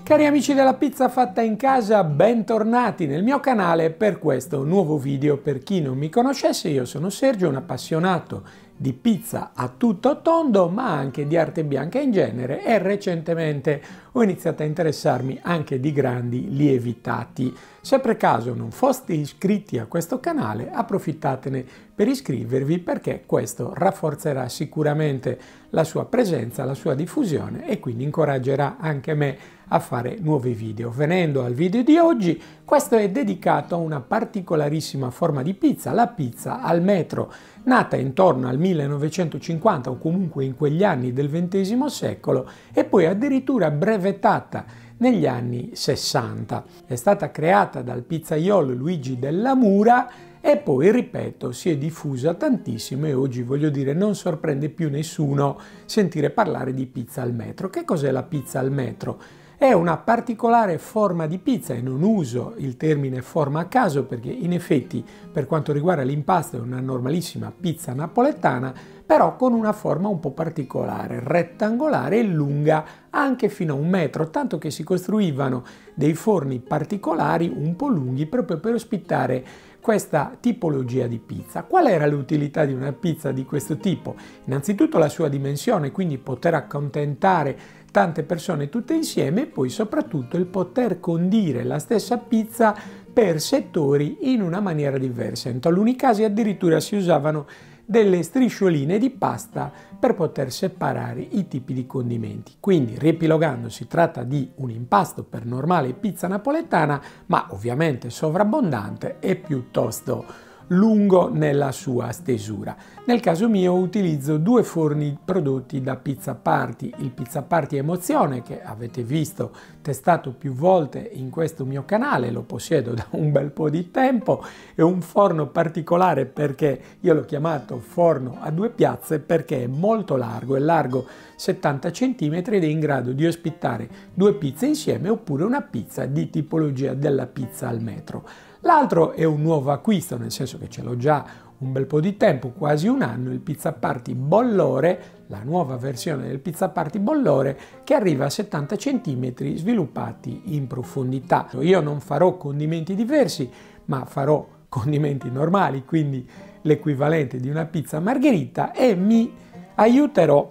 Cari amici della pizza fatta in casa, bentornati nel mio canale per questo nuovo video. Per chi non mi conoscesse, io sono Sergio, un appassionato di pizza a tutto tondo, ma anche di arte bianca in genere, e recentemente ho iniziato a interessarmi anche di grandi lievitati. Se per caso non foste iscritti a questo canale, approfittatene per iscrivervi, perché questo rafforzerà sicuramente la sua presenza, la sua diffusione, e quindi incoraggerà anche me a fare nuovi video. Venendo al video di oggi, questo è dedicato a una particolarissima forma di pizza, la pizza al metro, nata intorno al 1950 o comunque in quegli anni del XX secolo e poi addirittura brevettata negli anni 60. È stata creata dal pizzaiolo Luigi Della Mura e poi, ripeto, si è diffusa tantissimo e oggi, voglio dire, non sorprende più nessuno sentire parlare di pizza al metro. Che cos'è la pizza al metro? È una particolare forma di pizza, e non uso il termine forma a caso perché in effetti per quanto riguarda l'impasto è una normalissima pizza napoletana, però con una forma un po' particolare, rettangolare e lunga anche fino a 1 metro, tanto che si costruivano dei forni particolari un po' lunghi proprio per ospitare questa tipologia di pizza. Qual era l'utilità di una pizza di questo tipo? Innanzitutto la sua dimensione, quindi poter accontentare tante persone tutte insieme, e poi soprattutto il poter condire la stessa pizza per settori in una maniera diversa. In taluni casi addirittura si usavano delle striscioline di pasta per poter separare i tipi di condimenti. Quindi, riepilogando, si tratta di un impasto per normale pizza napoletana, ma ovviamente sovrabbondante e piuttosto lungo nella sua stesura. Nel caso mio utilizzo 2 forni prodotti da Pizza Party, il Pizza Party Emozione, che avete visto testato più volte in questo mio canale, lo possiedo da un bel po' di tempo. È un forno particolare perché io l'ho chiamato forno a 2 piazze perché è molto largo, è largo 70 cm ed è in grado di ospitare 2 pizze insieme oppure una pizza di tipologia della pizza al metro. L'altro è un nuovo acquisto, nel senso che ce l'ho già un bel po' di tempo, quasi un anno, il Pizza Party Bollore, la nuova versione del Pizza Party Bollore, che arriva a 70 cm sviluppati in profondità. Io non farò condimenti diversi, ma farò condimenti normali, quindi l'equivalente di una pizza margherita, e mi aiuterò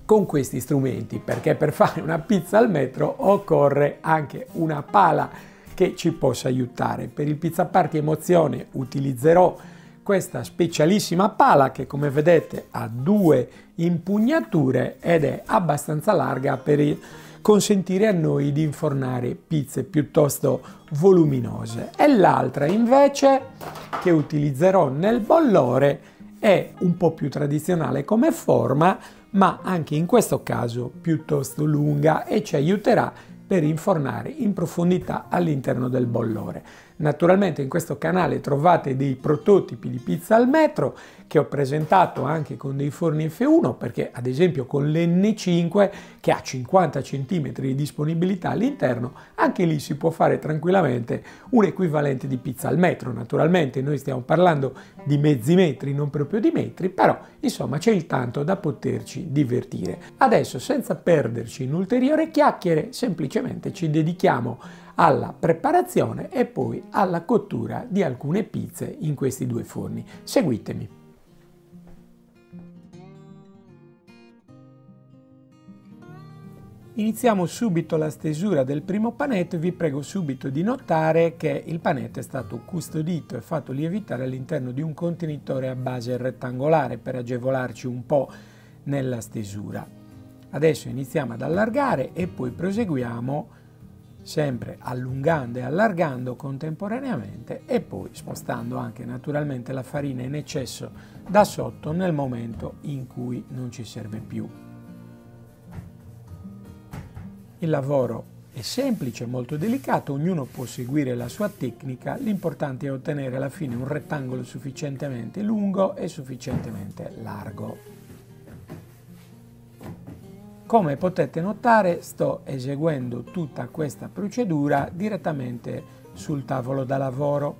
con questi strumenti, perché per fare una pizza al metro occorre anche una pala che ci possa aiutare. Per il Pizza Party Emozione utilizzerò questa specialissima pala che, come vedete, ha 2 impugnature ed è abbastanza larga per consentire a noi di infornare pizze piuttosto voluminose. E l'altra invece, che utilizzerò nel bollore, è un po' più tradizionale come forma, ma anche in questo caso piuttosto lunga, e ci aiuterà per infornare in profondità all'interno del bollore. Naturalmente in questo canale trovate dei prototipi di pizza al metro che ho presentato anche con dei forni F1, perché ad esempio con l'N5, che ha 50 cm di disponibilità all'interno, anche lì si può fare tranquillamente un equivalente di pizza al metro. Naturalmente noi stiamo parlando di mezzi metri, non proprio di metri, però insomma c'è il tanto da poterci divertire. Adesso, senza perderci in ulteriori chiacchiere, semplicemente ci dedichiamo alla preparazione e poi alla cottura di alcune pizze in questi 2 forni. Seguitemi. Iniziamo subito la stesura del primo panetto. Vi prego subito di notare che il panetto è stato custodito e fatto lievitare all'interno di un contenitore a base rettangolare per agevolarci un po' nella stesura. Adesso iniziamo ad allargare e poi proseguiamo sempre allungando e allargando contemporaneamente, e poi spostando anche naturalmente la farina in eccesso da sotto nel momento in cui non ci serve più. Il lavoro è semplice, molto delicato, ognuno può seguire la sua tecnica, l'importante è ottenere alla fine un rettangolo sufficientemente lungo e sufficientemente largo. Come potete notare, sto eseguendo tutta questa procedura direttamente sul tavolo da lavoro.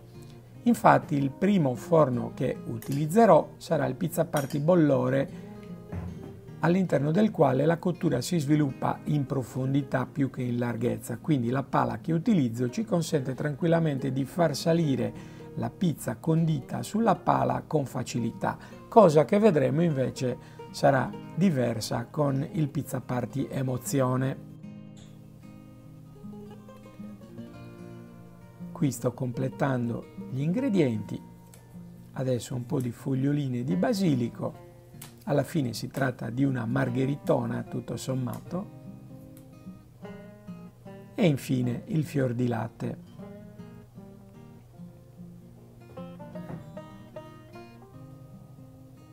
Infatti il primo forno che utilizzerò sarà il Pizza Party Bollore all'interno del quale la cottura si sviluppa in profondità più che in larghezza, quindi la pala che utilizzo ci consente tranquillamente di far salire la pizza condita sulla pala con facilità, cosa che vedremo invece sarà diversa con il Pizza Party Emozione. Qui sto completando gli ingredienti, adesso un po' di foglioline di basilico, alla fine si tratta di una margheritona tutto sommato, e infine il fior di latte.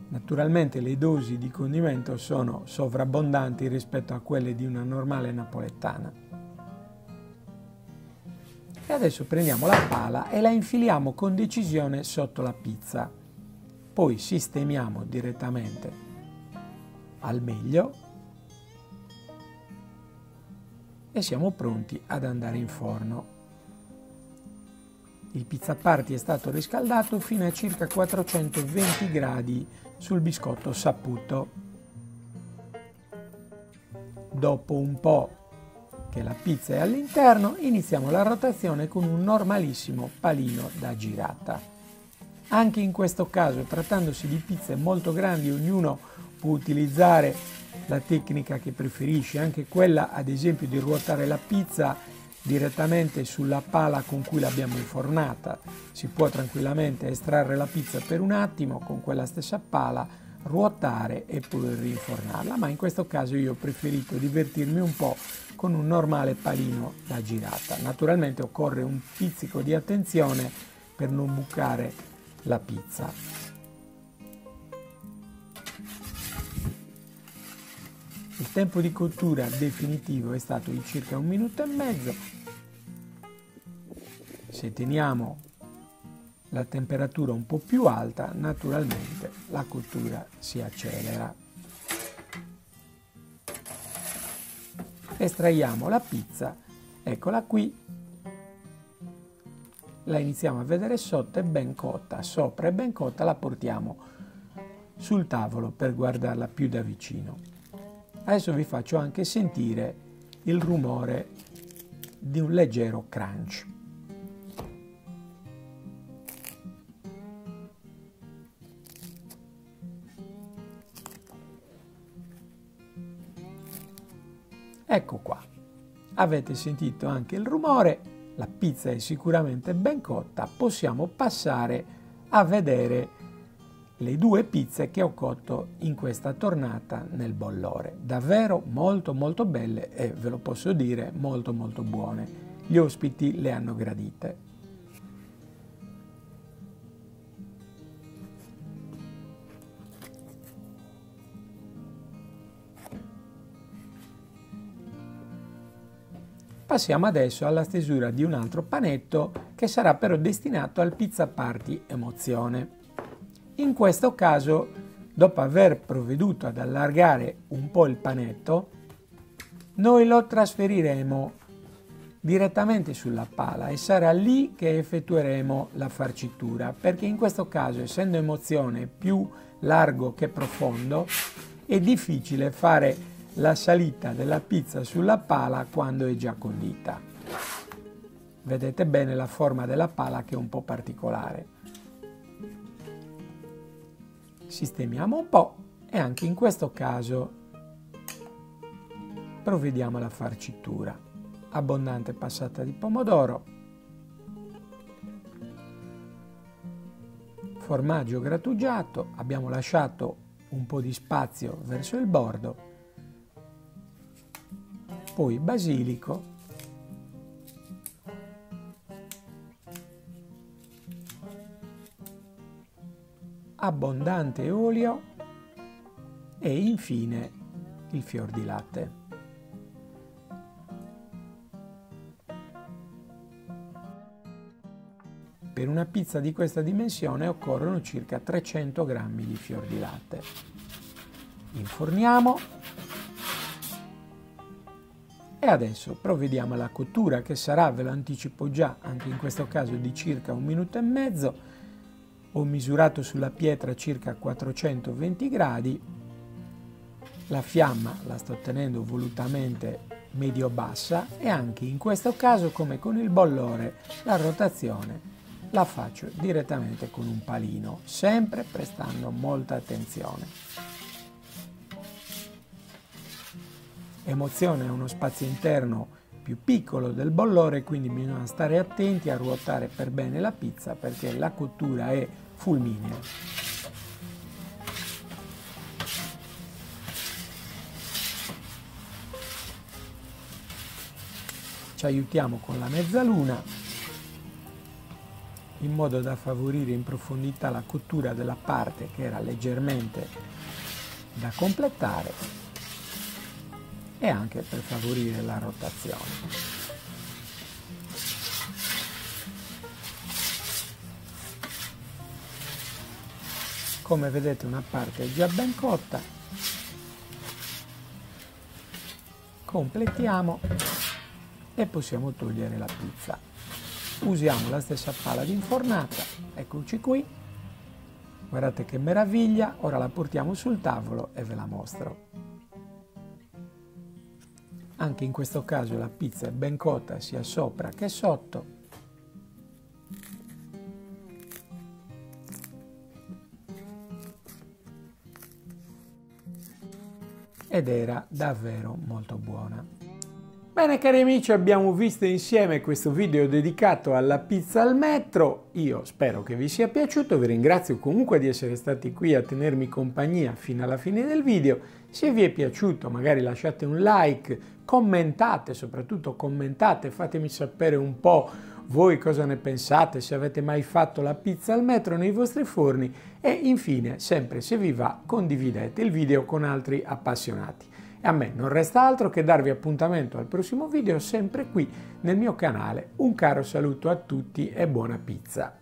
Naturalmente le dosi di condimento sono sovrabbondanti rispetto a quelle di una normale napoletana. E adesso prendiamo la pala e la infiliamo con decisione sotto la pizza. Poi sistemiamo direttamente al meglio e siamo pronti ad andare in forno. Il Pizza Party è stato riscaldato fino a circa 420 gradi sul biscotto saputo. Dopo un po' che la pizza è all'interno, iniziamo la rotazione con un normalissimo palino da girata. Anche in questo caso, trattandosi di pizze molto grandi, ognuno può utilizzare la tecnica che preferisce, anche quella ad esempio di ruotare la pizza direttamente sulla pala con cui l'abbiamo infornata. Si può tranquillamente estrarre la pizza per un attimo con quella stessa pala, ruotare e poi rinfornarla, ma in questo caso io ho preferito divertirmi un po' con un normale palino da girata. Naturalmente occorre un pizzico di attenzione per non bucare la pizza. Il tempo di cottura definitivo è stato di circa 1 minuto e mezzo. Se teniamo la temperatura un po' più alta, naturalmente la cottura si accelera. Estraiamo la pizza, eccola qui, la iniziamo a vedere sotto, è ben cotta, sopra è ben cotta, la portiamo sul tavolo per guardarla più da vicino. Adesso vi faccio anche sentire il rumore di un leggero crunch. Ecco qua, avete sentito anche il rumore, la pizza è sicuramente ben cotta, possiamo passare a vedere le 2 pizze che ho cotto in questa tornata nel bollore. Davvero molto belle e ve lo posso dire molto buone. Gli ospiti le hanno gradite. Passiamo adesso alla stesura di un altro panetto che sarà però destinato al Pizza Party Emozione. In questo caso, dopo aver provveduto ad allargare un po' il panetto, noi lo trasferiremo direttamente sulla pala e sarà lì che effettueremo la farcitura, perché in questo caso, essendo Emozione più largo che profondo, è difficile fare la salita della pizza sulla pala quando è già condita. Vedete bene la forma della pala che è un po' particolare. Sistemiamo un po' e anche in questo caso provvediamo alla farcitura. Abbondante passata di pomodoro, formaggio grattugiato, abbiamo lasciato un po' di spazio verso il bordo, poi basilico, abbondante olio e infine il fior di latte. Per una pizza di questa dimensione occorrono circa 300 g di fior di latte. Inforniamo e adesso provvediamo alla cottura che sarà, ve lo anticipo già, anche in questo caso di circa 1 minuto e mezzo. Ho misurato sulla pietra circa 420 gradi. La fiamma la sto tenendo volutamente medio-bassa e anche in questo caso, come con il bollore, la rotazione la faccio direttamente con un palino, sempre prestando molta attenzione. Emozione è uno spazio interno più piccolo del bollore, quindi bisogna stare attenti a ruotare per bene la pizza perché la cottura è fulminea. Ci aiutiamo con la mezzaluna in modo da favorire in profondità la cottura della parte che era leggermente da completare e anche per favorire la rotazione. Come vedete una parte è già ben cotta, completiamo e possiamo togliere la pizza. Usiamo la stessa pala di infornata, eccoci qui, guardate che meraviglia, ora la portiamo sul tavolo e ve la mostro. Anche in questo caso la pizza è ben cotta sia sopra che sotto. Ed era davvero molto buona. Bene cari amici, abbiamo visto insieme questo video dedicato alla pizza al metro. Io spero che vi sia piaciuto, vi ringrazio comunque di essere stati qui a tenermi compagnia fino alla fine del video. Se vi è piaciuto magari lasciate un like, commentate, soprattutto commentate, fatemi sapere un po' voi cosa ne pensate, se avete mai fatto la pizza al metro nei vostri forni e infine, sempre se vi va, condividete il video con altri appassionati. E a me non resta altro che darvi appuntamento al prossimo video sempre qui nel mio canale. Un caro saluto a tutti e buona pizza!